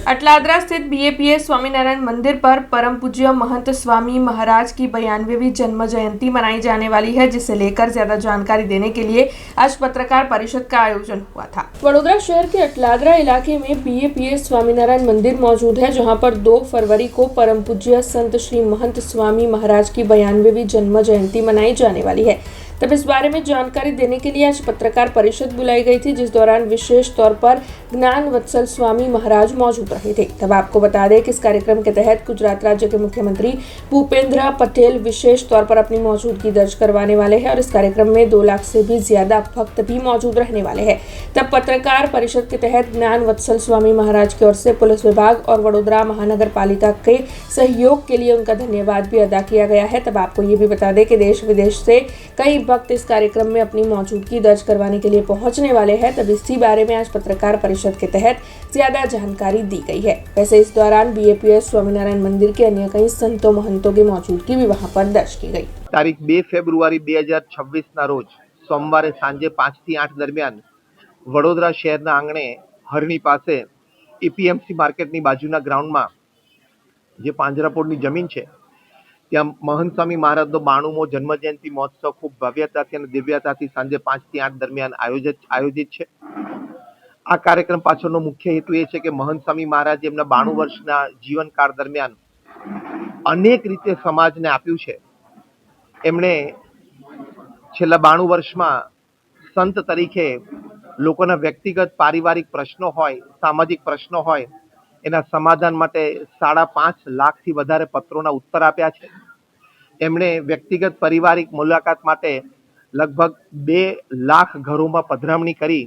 अटलादरा स्थित बीएपीएस स्वामीनारायण मंदिर पर परम पूज्य महंत स्वामी महाराज की 92वीं जन्म जयंती मनाई जाने वाली है, जिसे लेकर ज्यादा जानकारी देने के लिए आज पत्रकार परिषद का आयोजन हुआ था। वडोदरा शहर के अटलादरा इलाके में बीएपीएस स्वामीनारायण मंदिर मौजूद है, जहां पर 2 फरवरी को परम पूज्य संत श्री महंत स्वामी महाराज की 92वीं जन्म जयंती मनाई जाने वाली है। तब इस बारे में जानकारी देने के लिए आज पत्रकार परिषद बुलाई गई थी, जिस दौरान विशेष तौर पर ज्ञान वत्सल स्वामी महाराज मौजूद रहे थे। तब आपको बता दें कि इस कार्यक्रम के तहत गुजरात राज्य के मुख्यमंत्री भूपेंद्र पटेल विशेष तौर पर अपनी मौजूदगी दर्ज करवाने वाले हैं और इस कार्यक्रम में 2 लाख से भी ज्यादा भक्त भी मौजूद रहने वाले हैं। तब पत्रकार परिषद के तहत ज्ञान वत्सल स्वामी महाराज की ओर से पुलिस विभाग और वडोदरा महानगर पालिका के सहयोग के लिए उनका धन्यवाद भी अदा किया गया है। तब आपको ये भी बता दें कि देश विदेश से कई भक्त इस कार्यक्रम में अपनी मौजूदगी दर्ज करवाने के लिए पहुंचने वाले हैं। तब इसी बारे में आज पत्रकार परिषद के तहत ज्यादा जानकारी दी गई है। वैसे इस दौरान बीएपीएस स्वामीनारायण मंदिर के अन्य कई संतों महंतों की मौजूदगी भी वहां पर दर्ज की गई। तारीख 2 फेब्रुआरी 2026 ના રોજ સોમવારે સાંજે 5 થી 8 દરમિયાન વડોદરા શહેરના આંગણે હરણી પાસે ઈપીએમસી માર્કેટની બાજુના ગ્રાઉન્ડમાં જે પાંજરાપોળની જમીન છે ત્યાં મહંત સ્વામી મહારાજનો 92મો જન્મજયંતિ મહોત્સવ ખૂબ ભવ્યતાથી અને દિવ્યતાથી સાંજે 5 થી 8 દરમિયાન આયોજિત છે। આ કાર્યક્રમ પાછળનો મુખ્ય હેતુ એ છે કે મહંત સ્વામી મહારાજે એમના 92 વર્ષના જીવનકાળ દરમિયાન અનેક રીતે સમાજને આપ્યું છે। એમણે છેલ્લા 92 વર્ષમાં સંત તરીકે લોકોના વ્યક્તિગત પારિવારિક પ્રશ્નો હોય, સામાજિક પ્રશ્નો હોય, એના સમાધાન માટે 5.5 લાખથી વધારે પત્રોના ઉત્તર આપ્યા છે। એમણે વ્યક્તિગત પારિવારિક મુલાકાત માટે લગભગ 2 લાખ ઘરોમાં પધરામણી કરી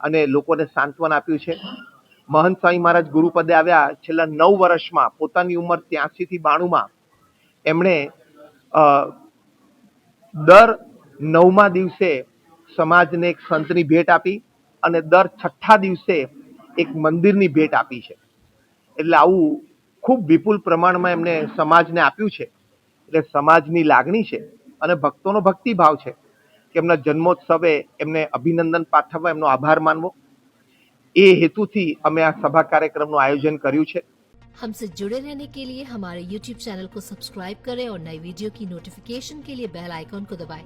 અને લોકોને સાંત્વન આપ્યું છે। મહંત સ્વામી મહારાજ ગુરુપદે આવ્યા છેલ્લા 9 વર્ષમાં પોતાની ઉંમર 83 થી 92માં એમણે દર 9મા દિવસે સમાજને એક સંતની ભેટ આપી અને દર 6ઠા દિવસે એક મંદિરની ભેટ આપી છે। એટલે આવું ખૂબ વિપુલ પ્રમાણમાં એમને સમાજને આપ્યું છે। એટલે સમાજની લાગણી છે અને ભક્તોનો ભક્તિભાવ છે કે એમના જન્મોત્સવે એમને અભિનંદન પાઠવવા, એમનો આભાર માનવો, એ હેતુથી અમે આ સભા કાર્યક્રમનું આયોજન કર્યું છે। हमसे जुड़े रहने के लिए हमारे YouTube चैनल को सब्सक्राइब करें और नई वीडियो की नोटिफिकेशन के लिए बेल आइकॉन को दबाएं।